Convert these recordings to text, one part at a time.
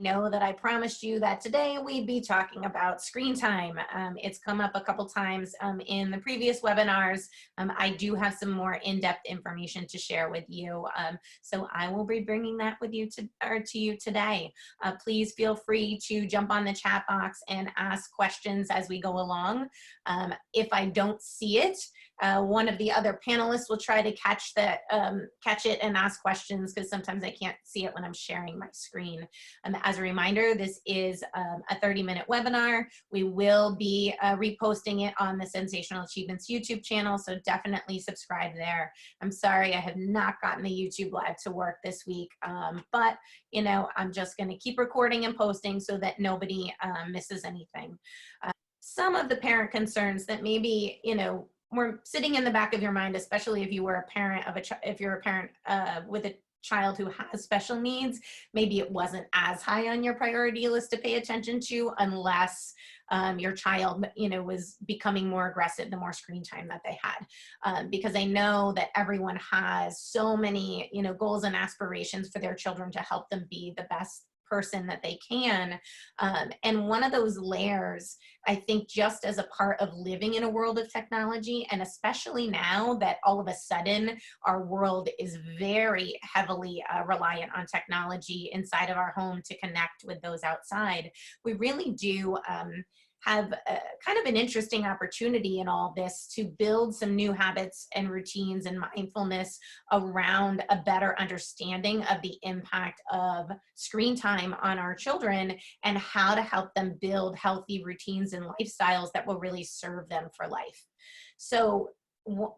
Know that I promised you that today we'd be talking about screen time. It's come up a couple times in the previous webinars. I do have some more in-depth information to share with you, so I will be bringing that with you to you today. Please feel free to jump on the chat box and ask questions as we go along. If I don't see it, one of the other panelists will try to catch it and ask questions, because sometimes I can't see it when I'm sharing my screen. As a reminder, this is a 30-minute webinar. We will be reposting it on the Sensational Achievements YouTube channel, so definitely subscribe there. I'm sorry I have not gotten the YouTube Live to work this week, but you know, I'm just going to keep recording and posting so that nobody misses anything. Some of the parent concerns that maybe, you know, were sitting in the back of your mind, especially if you were a parent of if you're a parent with a child who has special needs, maybe it wasn't as high on your priority list to pay attention to, unless your child, you know, was becoming more aggressive the more screen time that they had. Because I know that everyone has so many, you know, goals and aspirations for their children to help them be the best person that they can. And one of those layers, I think, just as a part of living in a world of technology, and especially now that all of a sudden our world is very heavily reliant on technology inside of our home to connect with those outside, we really do have kind of an interesting opportunity in all this to build some new habits and routines and mindfulness around a better understanding of the impact of screen time on our children and how to help them build healthy routines and lifestyles that will really serve them for life. So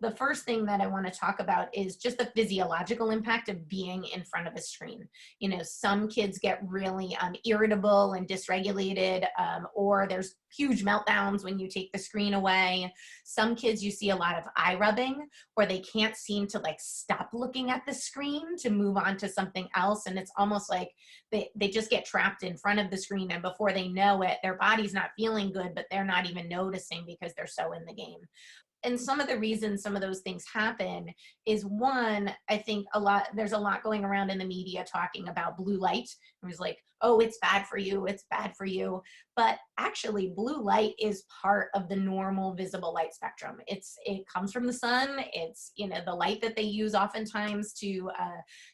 the first thing that I want to talk about is just the physiological impact of being in front of a screen. You know, some kids get really irritable and dysregulated, or there's huge meltdowns when you take the screen away. Some kids, you see a lot of eye rubbing, or they can't seem to like stop looking at the screen to move on to something else. And it's almost like they just get trapped in front of the screen, and before they know it, their body's not feeling good, but they're not even noticing because they're so in the game. And some of the reasons some of those things happen is, one, I think there's a lot going around in the media talking about blue light. It was like, oh, it's bad for you, it's bad for you. But actually, blue light is part of the normal visible light spectrum. It comes from the sun. It's, you know, the light that they use oftentimes to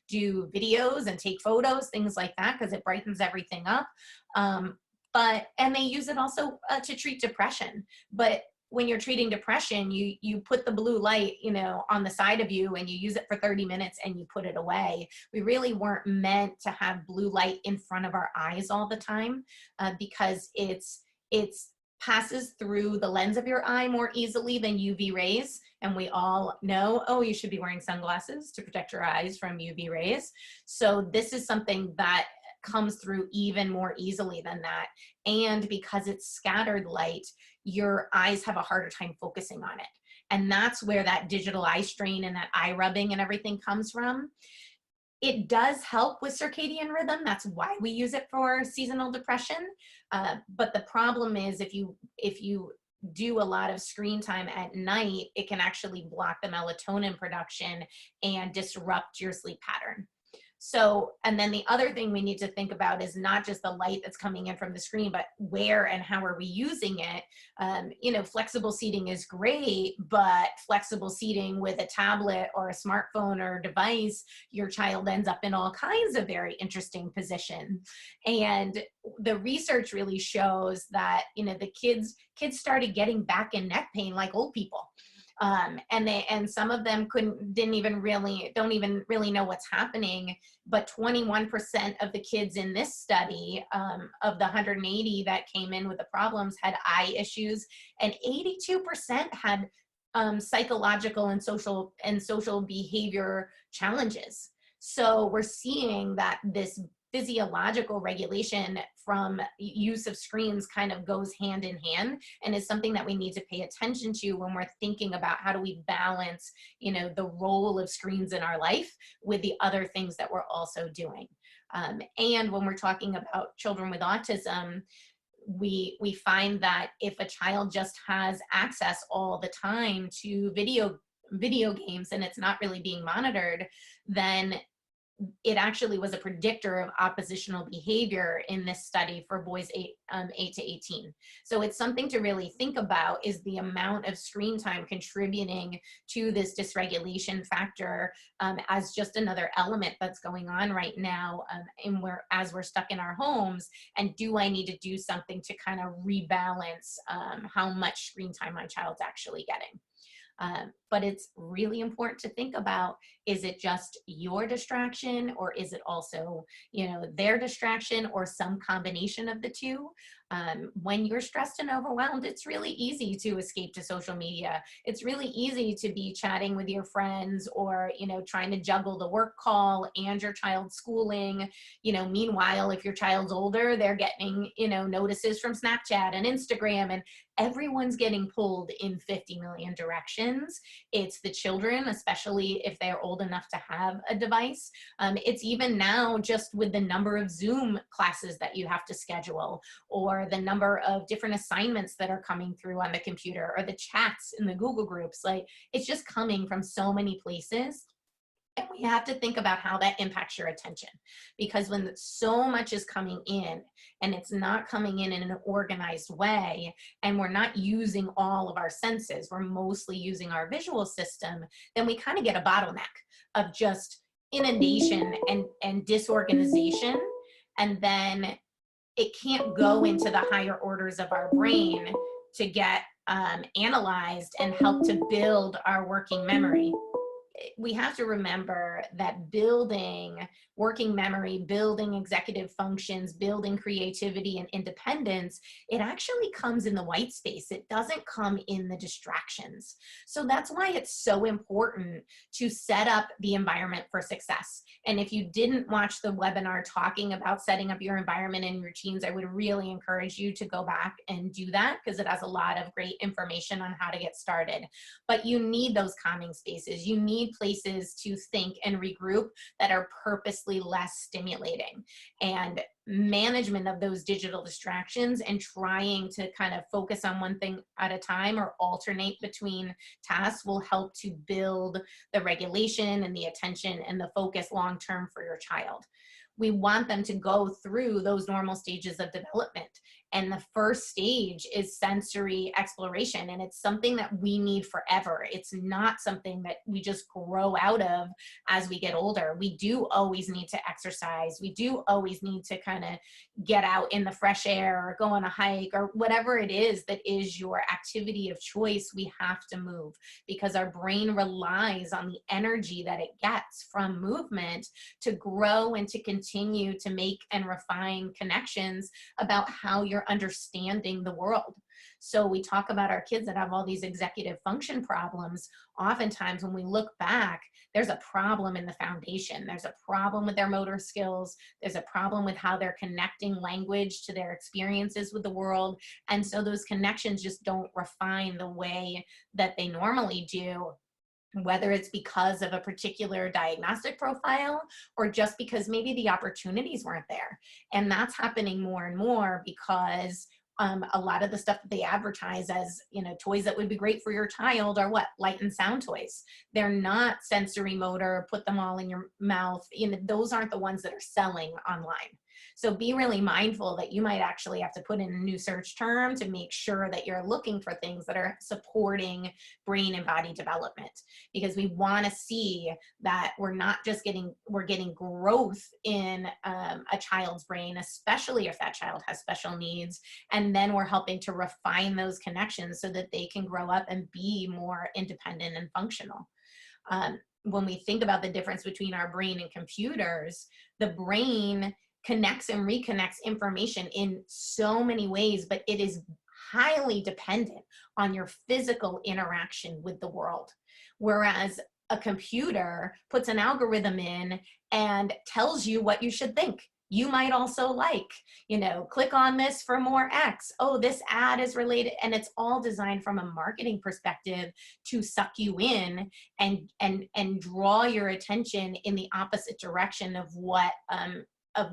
do videos and take photos, things like that, because it brightens everything up. And they use it also to treat depression. But when you're treating depression, you put the blue light, you know, on the side of you, and you use it for 30 minutes and you put it away. We really weren't meant to have blue light in front of our eyes all the time, because it's passes through the lens of your eye more easily than UV rays. And we all know, oh, you should be wearing sunglasses to protect your eyes from UV rays. So this is something that comes through even more easily than that. And because it's scattered light, your eyes have a harder time focusing on it. And that's where that digital eye strain and that eye rubbing and everything comes from. It does help with circadian rhythm. That's why we use it for seasonal depression. But the problem is, if you do a lot of screen time at night, it can actually block the melatonin production and disrupt your sleep pattern. So, and then the other thing we need to think about is not just the light that's coming in from the screen, but where and how are we using it? You know, flexible seating is great, but flexible seating with a tablet or a smartphone or device, your child ends up in all kinds of very interesting positions. And the research really shows that, you know, the kids started getting back and neck pain like old people. And some of them don't even really know what's happening. But 21% of the kids in this study, of the 180 that came in with the problems, had eye issues, and 82% had psychological and social behavior challenges. So we're seeing that this physiological regulation from use of screens kind of goes hand in hand, and is something that we need to pay attention to when we're thinking about how do we balance, you know, the role of screens in our life with the other things that we're also doing. And when we're talking about children with autism, we find that if a child just has access all the time to video games and it's not really being monitored, then it actually was a predictor of oppositional behavior in this study for boys 8 to 18. So it's something to really think about, is the amount of screen time contributing to this dysregulation factor, as just another element that's going on right now, and as we're stuck in our homes. And do I need to do something to kind of rebalance how much screen time my child's actually getting? But it's really important to think about, is it just your distraction, or is it also, their distraction, or some combination of the two? When you're stressed and overwhelmed, it's really easy to escape to social media. It's really easy to be chatting with your friends, or, trying to juggle the work call and your child's schooling. Meanwhile, if your child's older, they're getting, notices from Snapchat and Instagram, and everyone's getting pulled in 50 million directions. It's the children, especially if they're old enough to have a device. It's even now just with the number of Zoom classes that you have to schedule, or the number of different assignments that are coming through on the computer, or the chats in the Google groups. Like, it's just coming from so many places. And we have to think about how that impacts your attention, because when so much is coming in and it's not coming in an organized way, and we're not using all of our senses, we're mostly using our visual system, then we kind of get a bottleneck of just inundation and disorganization. And then it can't go into the higher orders of our brain to get analyzed and help to build our working memory. We have to remember that building working memory, building executive functions, building creativity and independence, it actually comes in the white space. It doesn't come in the distractions. So that's why it's so important to set up the environment for success. And if you didn't watch the webinar talking about setting up your environment and routines, I would really encourage you to go back and do that, because it has a lot of great information on how to get started. But you need those calming spaces. You need places to think and regroup that are purposely less stimulating. And management of those digital distractions and trying to kind of focus on one thing at a time, or alternate between tasks, will help to build the regulation and the attention and the focus long term for your child. We want them to go through those normal stages of development. And the first stage is sensory exploration. And it's something that we need forever. It's not something that we just grow out of as we get older. We do always need to exercise. We do always need to kind of get out in the fresh air, or go on a hike, or whatever it is that is your activity of choice. We have to move, because our brain relies on the energy that it gets from movement to grow and to continue to make and refine connections about how you're understanding the world. So we talk about our kids that have all these executive function problems. Oftentimes when we look back, there's a problem in the foundation. There's a problem with their motor skills. There's a problem with how they're connecting language to their experiences with the world. And so those connections just don't refine the way that they normally do, whether it's because of a particular diagnostic profile, or just because maybe the opportunities weren't there. And that's happening more and more, because a lot of the stuff that they advertise as, toys that would be great for your child are what? Light and sound toys. They're not sensory motor, put them all in your mouth. Those aren't the ones that are selling online. So be really mindful that you might actually have to put in a new search term to make sure that you're looking for things that are supporting brain and body development, because we want to see that we're not just we're getting growth in a child's brain, especially if that child has special needs. And then we're helping to refine those connections so that they can grow up and be more independent and functional. When we think about the difference between our brain and computers, the brain connects and reconnects information in so many ways, but it is highly dependent on your physical interaction with the world. Whereas a computer puts an algorithm in and tells you what you should think. You might also click on this for more X. Oh, this ad is related. And it's all designed from a marketing perspective to suck you in and draw your attention in the opposite direction of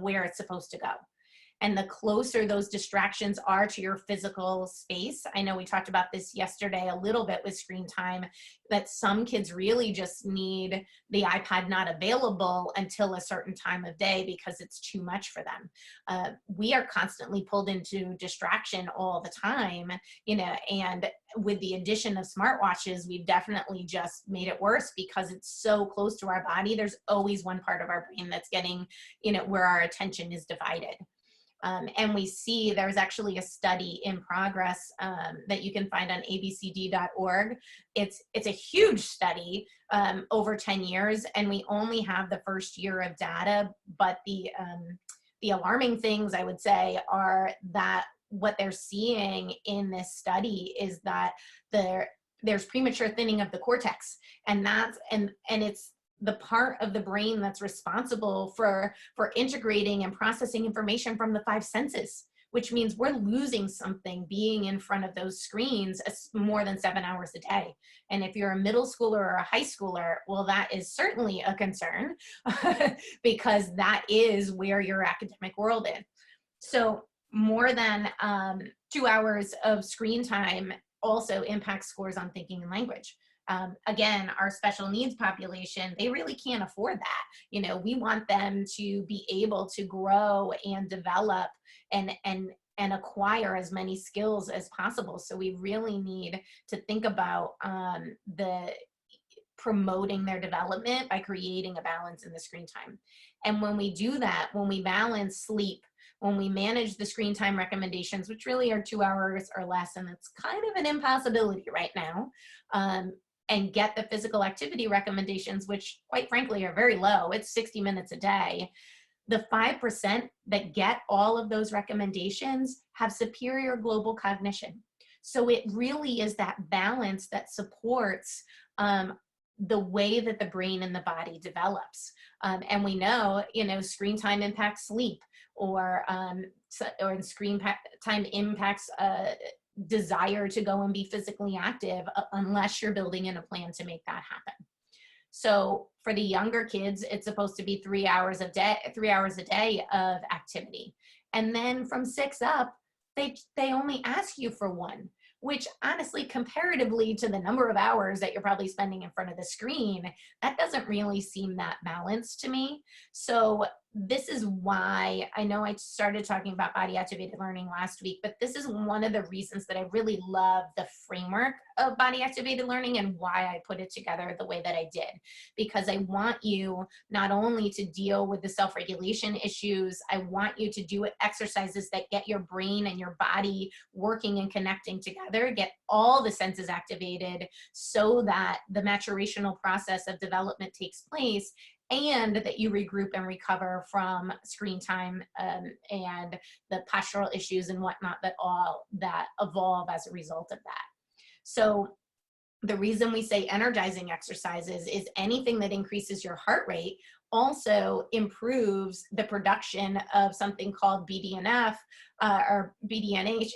where it's supposed to go. And the closer those distractions are to your physical space, I know we talked about this yesterday a little bit with screen time, that some kids really just need the iPad not available until a certain time of day because it's too much for them. We are constantly pulled into distraction all the time, and with the addition of smartwatches, we've definitely just made it worse because it's so close to our body. There's always one part of our brain that's getting, where our attention is divided. And we see there's actually a study in progress that you can find on abcd.org. It's a huge study over 10 years, and we only have the first year of data. But the alarming things, I would say, are that what they're seeing in this study is that there's premature thinning of the cortex, and it's the part of the brain that's responsible for integrating and processing information from the five senses, which means we're losing something being in front of those screens more than 7 hours a day. And if you're a middle schooler or a high schooler, well, that is certainly a concern because that is where your academic world is. So more than 2 hours of screen time also impacts scores on thinking and language. Again, our special needs population, they really can't afford that. We want them to be able to grow and develop and acquire as many skills as possible. So we really need to think about the promoting their development by creating a balance in the screen time. And when we do that, when we balance sleep, when we manage the screen time recommendations, which really are 2 hours or less, and it's kind of an impossibility right now, and get the physical activity recommendations, which quite frankly are very low. It's 60 minutes a day. The 5% that get all of those recommendations have superior global cognition. So it really is that balance that supports the way that the brain and the body develops. And we know, screen time impacts sleep, or screen time impacts desire to go and be physically active unless you're building in a plan to make that happen. So for the younger kids, it's supposed to be 3 hours a day of activity. And then from 6 up, they only ask you for 1, which honestly, comparatively to the number of hours that you're probably spending in front of the screen, that doesn't really seem that balanced to me. So this is why I know I started talking about body activated learning last week, but this is one of the reasons that I really love the framework of body activated learning and why I put it together the way that I did. Because I want you not only to deal with the self-regulation issues, I want you to do exercises that get your brain and your body working and connecting together, get all the senses activated so that the maturational process of development takes place, and that you regroup and recover from screen time and the postural issues and whatnot that evolve as a result of that. So the reason we say energizing exercises is anything that increases your heart rate also improves the production of something called BDNF or BDNH,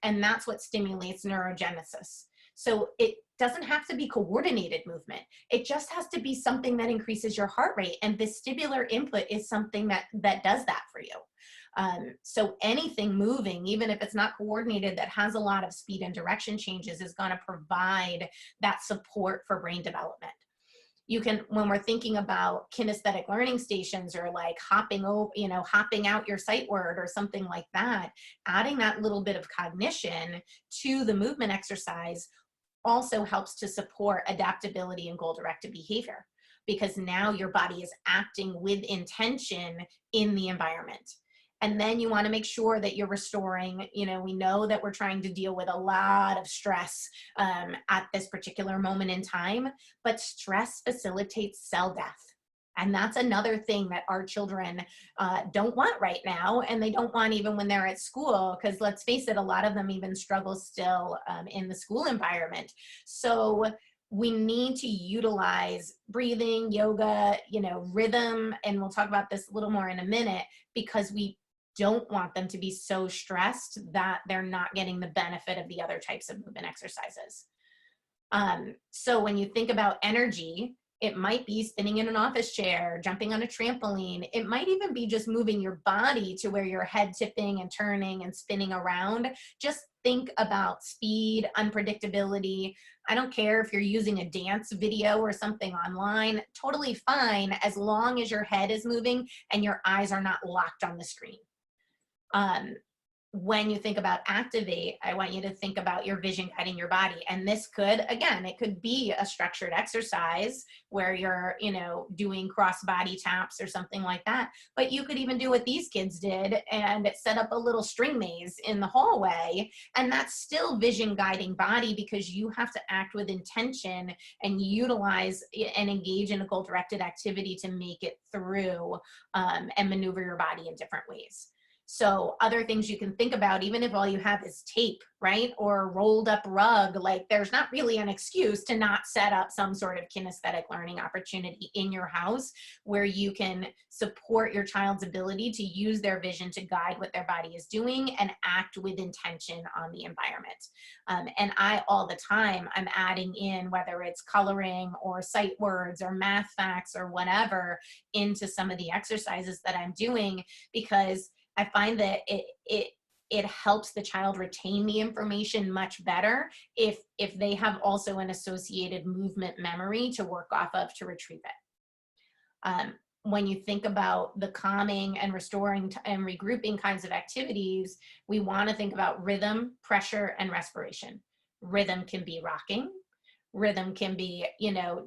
and that's what stimulates neurogenesis. So it doesn't have to be coordinated movement. It just has to be something that increases your heart rate. And vestibular input is something that does that for you. So anything moving, even if it's not coordinated, that has a lot of speed and direction changes is going to provide that support for brain development. You can, when we're thinking about kinesthetic learning stations or like hopping out your sight word or something like that, adding that little bit of cognition to the movement exercise also helps to support adaptability and goal-directed behavior, because now your body is acting with intention in the environment. And then you want to make sure that you're restoring, we know that we're trying to deal with a lot of stress at this particular moment in time, but stress facilitates cell death. And that's another thing that our children don't want right now, and they don't want even when they're at school, because let's face it, a lot of them even struggle still in the school environment. So we need to utilize breathing, yoga, rhythm, and we'll talk about this a little more in a minute, because we don't want them to be so stressed that they're not getting the benefit of the other types of movement exercises. So when you think about energy, It might be spinning in an office chair, jumping on a trampoline. It might even be just moving your body to where you're head tipping and turning and spinning around. Just think about speed, unpredictability. I don't care if you're using a dance video or something online, totally fine as long as your head is moving and your eyes are not locked on the screen. When you think about activate, I want you to think about your vision guiding your body. And this could, again, it could be a structured exercise where you're, doing cross body taps or something like that. But you could even do what these kids did and set up a little string maze in the hallway. And that's still vision guiding body, because you have to act with intention and utilize and engage in a goal directed activity to make it through and maneuver your body in different ways. So other things you can think about, even if all you have is tape, right? Or a rolled up rug, like there's not really an excuse to not set up some sort of kinesthetic learning opportunity in your house where you can support your child's ability to use their vision to guide what their body is doing and act with intention on the environment. And all the time, I'm adding in, whether it's coloring or sight words or math facts or whatever, into some of the exercises that I'm doing, because I find that it helps the child retain the information much better if they have also an associated movement memory to work off of to retrieve it. When you think about the calming and restoring and regrouping kinds of activities, we want to think about rhythm, pressure, and respiration. Rhythm can be rocking. Rhythm can be,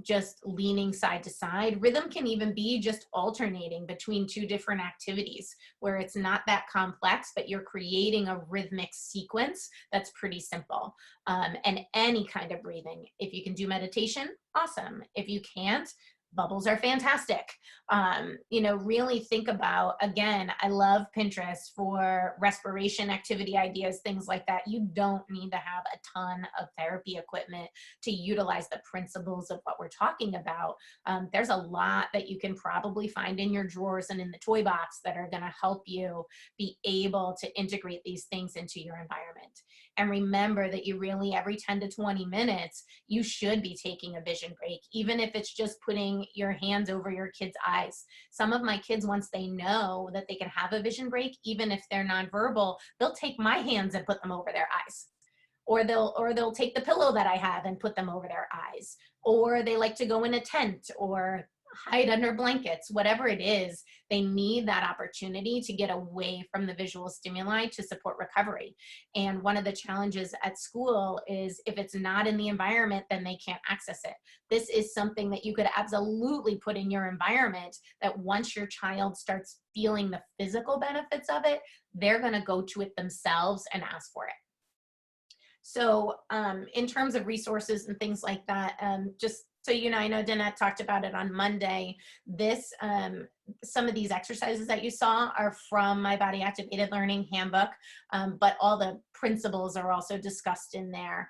just leaning side to side. Rhythm can even be just alternating between two different activities where it's not that complex, but you're creating a rhythmic sequence that's pretty simple. And any kind of breathing. If you can do meditation, awesome. If you can't, bubbles are fantastic. Really think about, again, I love Pinterest for respiration activity ideas, things like that. You don't need to have a ton of therapy equipment to utilize the principles of what we're talking about. There's a lot that you can probably find in your drawers and in the toy box that are going to help you be able to integrate these things into your environment. And remember that you really, every 10 to 20 minutes, you should be taking a vision break, even if it's just putting your hands over your kids' eyes. Some of my kids, once they know that they can have a vision break, even if they're nonverbal, they'll take my hands and put them over their eyes. Or they'll take the pillow that I have and put them over their eyes. Or they like to go in a tent or hide under blankets, whatever it is, they need that opportunity to get away from the visual stimuli to support recovery. And one of the challenges at school is if it's not in the environment, then they can't access it. This is something that you could absolutely put in your environment, that once your child starts feeling the physical benefits of it, they're going to go to it themselves and ask for it. So in terms of resources and things like that, just so I know Danette talked about it on Monday. Some of these exercises that you saw are from my Body Activated Learning handbook, but all the principles are also discussed in there.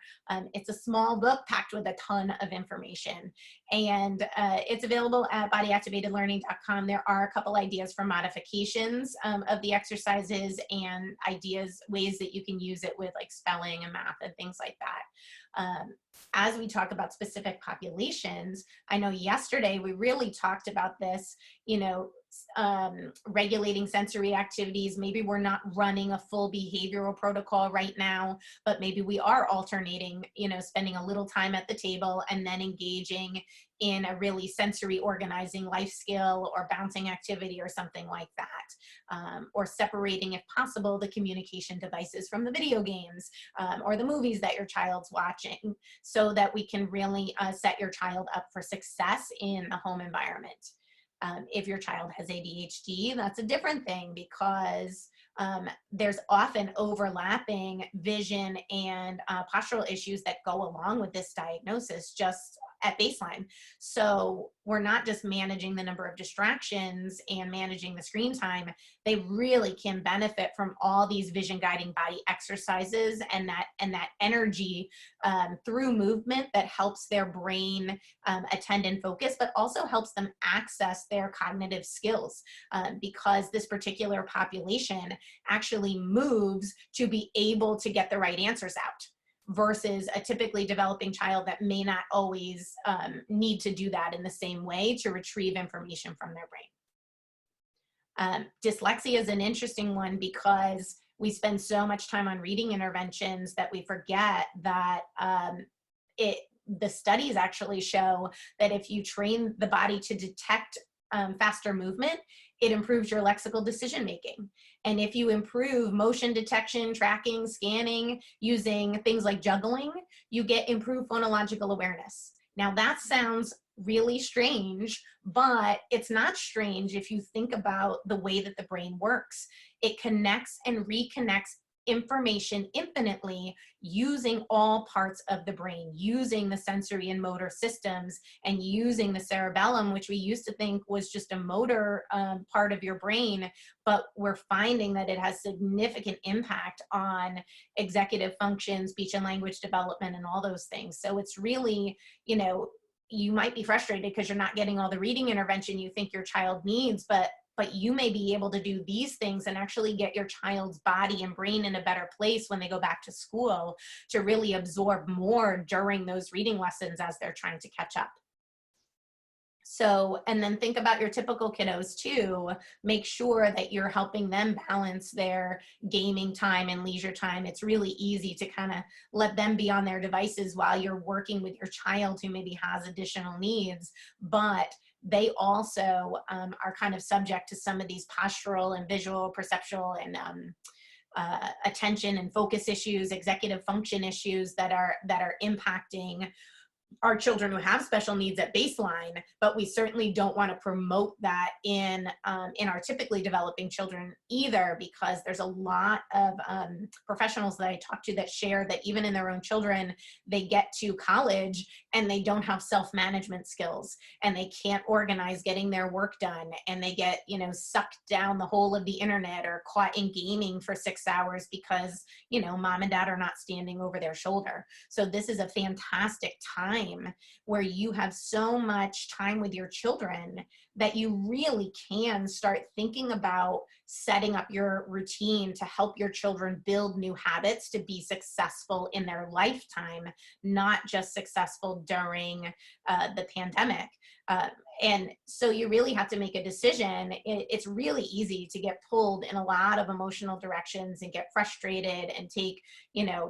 It's a small book packed with a ton of information, and it's available at bodyactivatedlearning.com. There are a couple ideas for modifications of the exercises and ways that you can use it with like spelling and math and things like that. As we talk about specific populations, I know yesterday we really talked about this, regulating sensory activities. Maybe we're not running a full behavioral protocol right now, but maybe we are alternating, spending a little time at the table and then engaging in a really sensory organizing life skill or bouncing activity or something like that, or separating, if possible, the communication devices from the video games or the movies that your child's watching, so that we can really set your child up for success in the home environment. If your child has ADHD, that's a different thing, because there's often overlapping vision and postural issues that go along with this diagnosis just at baseline. So we're not just managing the number of distractions and managing the screen time. They really can benefit from all these vision guiding body exercises and that energy through movement that helps their brain attend and focus, but also helps them access their cognitive skills, because this particular population actually moves to be able to get the right answers out. versus a typically developing child that may not always need to do that in the same way to retrieve information from their brain. Dyslexia is an interesting one because we spend so much time on reading interventions that we forget that the studies actually show that if you train the body to detect faster movement, it improves your lexical decision making. And if you improve motion detection, tracking, scanning, using things like juggling, you get improved phonological awareness. Now that sounds really strange, but it's not strange if you think about the way that the brain works. It connects and reconnects information infinitely using all parts of the brain, using the sensory and motor systems, and using the cerebellum, which we used to think was just a motor part of your brain, but we're finding that it has significant impact on executive function, speech and language development, and all those things. So it's really, you might be frustrated because you're not getting all the reading intervention you think your child needs, but you may be able to do these things and actually get your child's body and brain in a better place when they go back to school to really absorb more during those reading lessons as they're trying to catch up. So, and then think about your typical kiddos too. Make sure that you're helping them balance their gaming time and leisure time. It's really easy to kind of let them be on their devices while you're working with your child who maybe has additional needs, but they also are kind of subject to some of these postural and visual, perceptual, and attention and focus issues, executive function issues that are impacting our children who have special needs at baseline, but we certainly don't want to promote that in our typically developing children either, because there's a lot of professionals that I talk to that share that even in their own children, they get to college and they don't have self-management skills and they can't organize getting their work done, and they get, sucked down the hole of the internet or caught in gaming for 6 hours because, mom and dad are not standing over their shoulder. So this is a fantastic time where you have so much time with your children that you really can start thinking about setting up your routine to help your children build new habits to be successful in their lifetime, not just successful during the pandemic. And so you really have to make a decision. It's really easy to get pulled in a lot of emotional directions and get frustrated and take,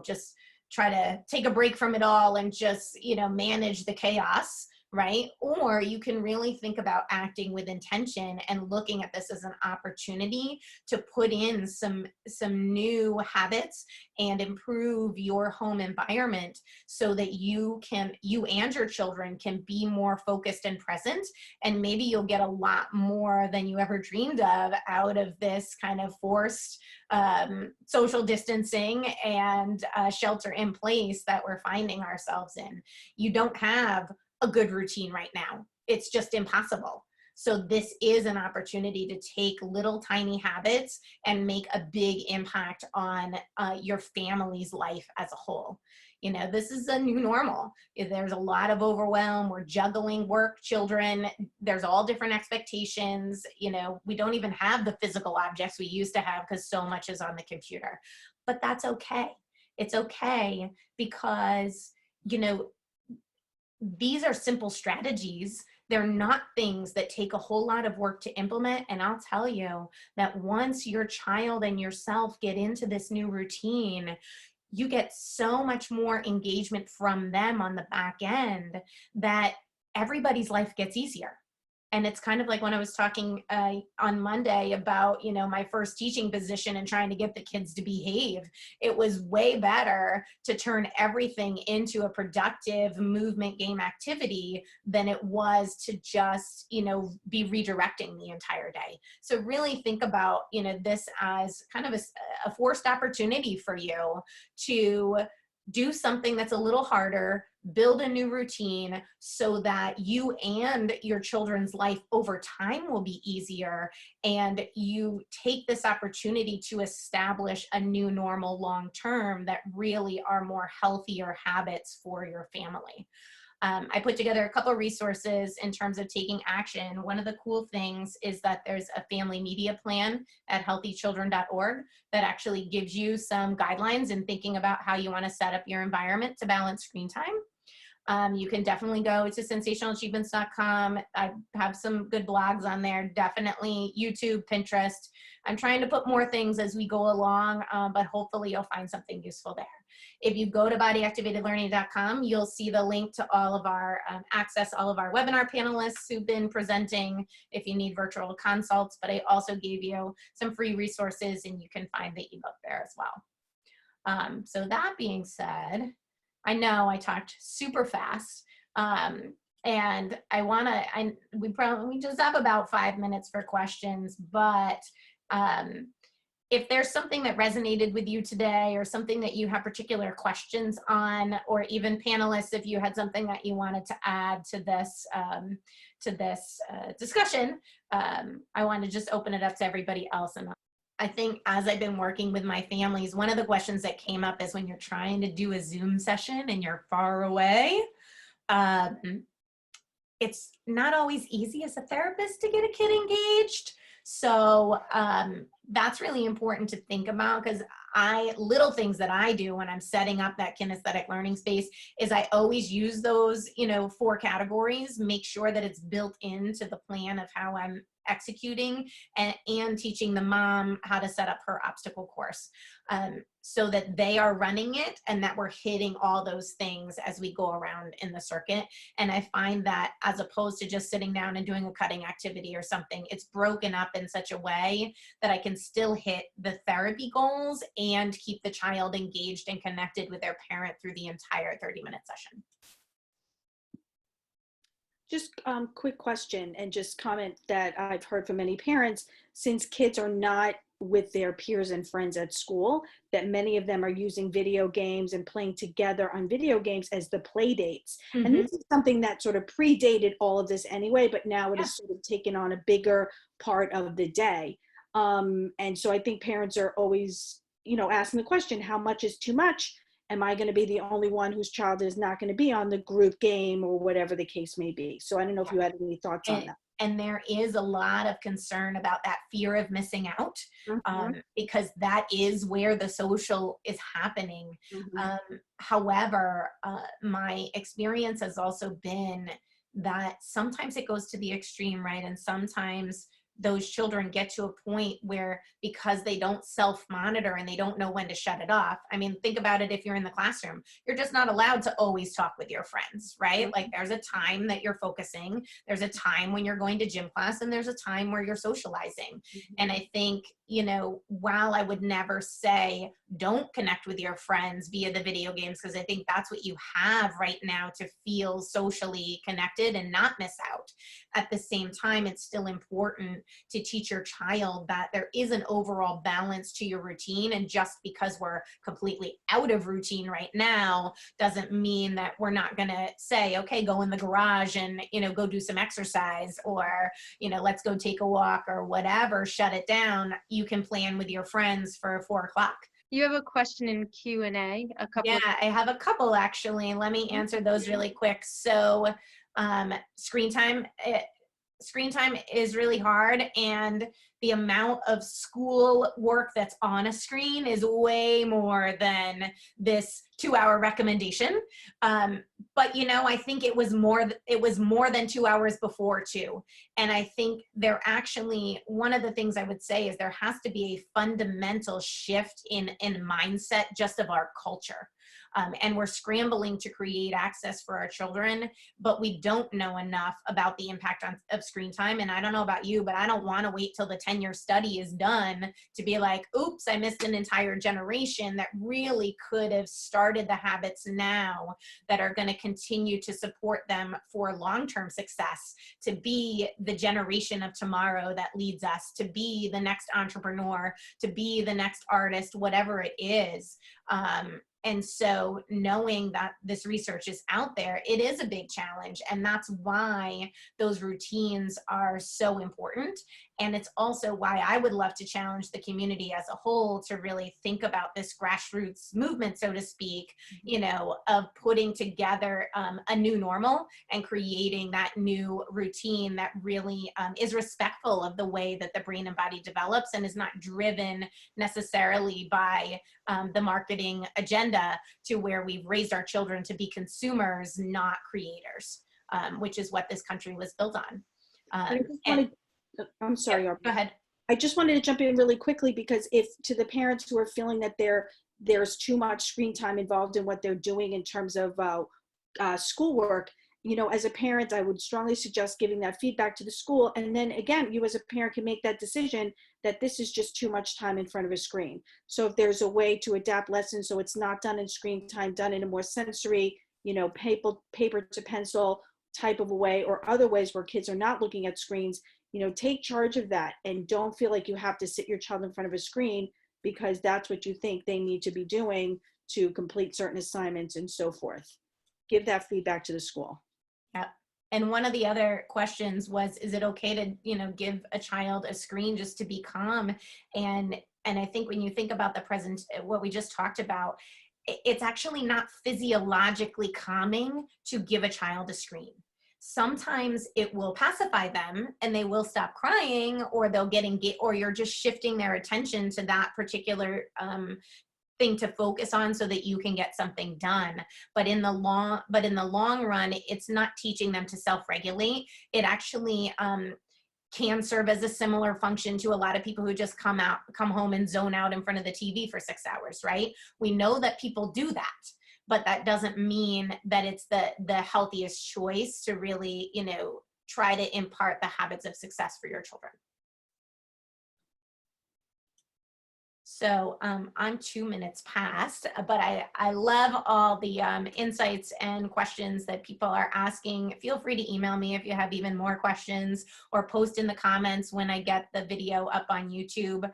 just try to take a break from it all and just, manage the chaos, right? Or you can really think about acting with intention and looking at this as an opportunity to put in some new habits and improve your home environment so that you and your children can be more focused and present. And maybe you'll get a lot more than you ever dreamed of out of this kind of forced social distancing and shelter in place that we're finding ourselves in. You don't have a good routine right now. It's just impossible. So this is an opportunity to take little tiny habits and make a big impact on your family's life as a whole. This is a new normal. There's a lot of overwhelm. We're juggling work, children. There's all different expectations. We don't even have the physical objects we used to have because so much is on the computer. But that's okay. It's okay because, these are simple strategies. They're not things that take a whole lot of work to implement. And I'll tell you that once your child and yourself get into this new routine, you get so much more engagement from them on the back end that everybody's life gets easier. And it's kind of like when I was talking on Monday about, my first teaching position and trying to get the kids to behave. It was way better to turn everything into a productive movement game activity than it was to just, be redirecting the entire day. So really think about, this as kind of a forced opportunity for you to do something that's a little harder, build a new routine so that you and your children's life over time will be easier, and you take this opportunity to establish a new normal long term that really are more healthier habits for your family. I put together a couple of resources in terms of taking action. One of the cool things is that there's a family media plan at healthychildren.org that actually gives you some guidelines in thinking about how you want to set up your environment to balance screen time. You can definitely go to sensationalachievements.com. I have some good blogs on there, definitely YouTube, Pinterest. I'm trying to put more things as we go along, but hopefully you'll find something useful there. If you go to bodyactivatedlearning.com, you'll see the link to all of our access, all of our webinar panelists who've been presenting if you need virtual consults, but I also gave you some free resources and you can find the ebook there as well. So that being said, I know I talked super fast, and we just have about 5 minutes for questions, but if there's something that resonated with you today or something that you have particular questions on, or even panelists, if you had something that you wanted to add to this discussion, I want to just open it up to everybody else. And I think as I've been working with my families, one of the questions that came up is when you're trying to do a Zoom session and you're far away, it's not always easy as a therapist to get a kid engaged. So that's really important to think about, because little things that I do when I'm setting up that kinesthetic learning space is I always use those, 4 categories, make sure that it's built into the plan of how I'm executing and teaching the mom how to set up her obstacle course, so that they are running it and that we're hitting all those things as we go around in the circuit. And I find that as opposed to just sitting down and doing a cutting activity or something, it's broken up in such a way that I can still hit the therapy goals and keep the child engaged and connected with their parent through the entire 30-minute session. Just quick question and just comment that I've heard from many parents, since kids are not with their peers and friends at school, that many of them are using video games and playing together on video games as the play dates. Mm-hmm. And this is something that sort of predated all of this anyway, but now it is sort of taken on a bigger part of the day. And so I think parents are always, asking the question, how much is too much? Am I going to be the only one whose child is not going to be on the group game or whatever the case may be? So I don't know if you had any thoughts on that. And there is a lot of concern about that fear of missing out, because that is where the social is happening. However, my experience has also been that sometimes it goes to the extreme, right? And sometimes those children get to a point where, because they don't self-monitor and they don't know when to shut it off. I mean, think about it. If you're in the classroom, you're just not allowed to always talk with your friends, right? Like there's a time that you're focusing, there's a time when you're going to gym class, and there's a time where you're socializing. And I think, while I would never say don't connect with your friends via the video games, because I think that's what you have right now to feel socially connected and not miss out. At the same time, it's still important to teach your child that there is an overall balance to your routine. And just because we're completely out of routine right now doesn't mean that we're not going to say, okay, go in the garage and, go do some exercise, or, let's go take a walk or whatever, shut it down. You can plan with your friends for 4 o'clock. You have a question in Q&A, a couple. Yeah, I have a couple actually. Let me answer those really quick. So screen time is really hard, and the amount of school work that's on a screen is way more than this 2-hour recommendation. But I think it was more than 2 hours before too. And I think one of the things I would say is there has to be a fundamental shift in mindset just of our culture. And we're scrambling to create access for our children, but we don't know enough about the impact of screen time. And I don't know about you, but I don't want to wait till the 10-year study is done to be like, oops, I missed an entire generation that really could have started the habits now that are going to continue to support them for long-term success, to be the generation of tomorrow that leads us, to be the next entrepreneur, to be the next artist, whatever it is. And so knowing that this research is out there, it is a big challenge. And that's why those routines are so important. And it's also why I would love to challenge the community as a whole to really think about this grassroots movement, so to speak, you know, of putting together a new normal and creating that new routine that really is respectful of the way that the brain and body develops and is not driven necessarily by the marketing agenda, to where we've raised our children to be consumers, not creators, which is what this country was built on. I'm sorry, yeah, go ahead. I just wanted to jump in really quickly, because if to the parents who are feeling that there's too much screen time involved in what they're doing in terms of schoolwork, you know, as a parent, I would strongly suggest giving that feedback to the school. And then again, you as a parent can make that decision that this is just too much time in front of a screen. So if there's a way to adapt lessons so it's not done in screen time, done in a more sensory, you know, paper to pencil type of a way, or other ways where kids are not looking at screens, you know, take charge of that, and don't feel like you have to sit your child in front of a screen because that's what you think they need to be doing to complete certain assignments and so forth. Give that feedback to the school. Yeah. And one of the other questions was, is it okay to, you know, give a child a screen just to be calm? And I think when you think about the present, what we just talked about, it's actually not physiologically calming to give a child a screen. Sometimes it will pacify them and they will stop crying, or they'll get engaged, or you're just shifting their attention to that particular thing to focus on so that you can get something done. But in the long run, it's not teaching them to self-regulate. It actually can serve as a similar function to a lot of people who just come home and zone out in front of the TV for 6 hours, right? We know that people do that, but that doesn't mean that it's the healthiest choice to really, you know, try to impart the habits of success for your children. So I'm 2 minutes past, but I love all the insights and questions that people are asking. Feel free to email me if you have even more questions, or post in the comments when I get the video up on YouTube.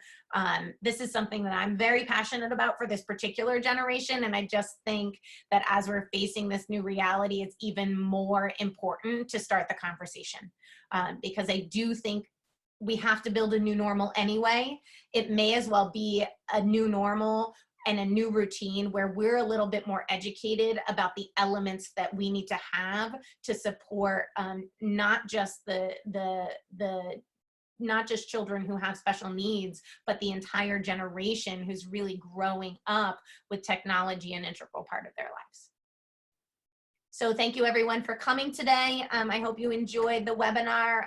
This is something that I'm very passionate about for this particular generation, and I just think that as we're facing this new reality, it's even more important to start the conversation, because I do think we have to build a new normal anyway. It may as well be a new normal and a new routine where we're a little bit more educated about the elements that we need to have to support not just not just children who have special needs, but the entire generation who's really growing up with technology an integral part of their lives. So thank you everyone for coming today. I hope you enjoyed the webinar.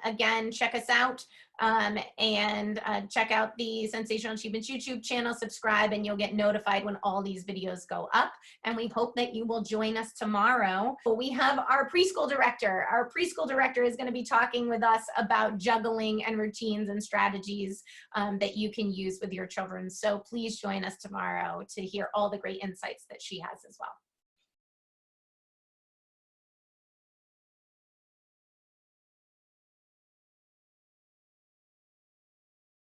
Again, check us out and check out the Sensational Achievements YouTube channel, subscribe, and you'll get notified when all these videos go up. And we hope that you will join us tomorrow. We have our preschool director. Our preschool director is going to be talking with us about juggling and routines and strategies that you can use with your children. So please join us tomorrow to hear all the great insights that she has as well.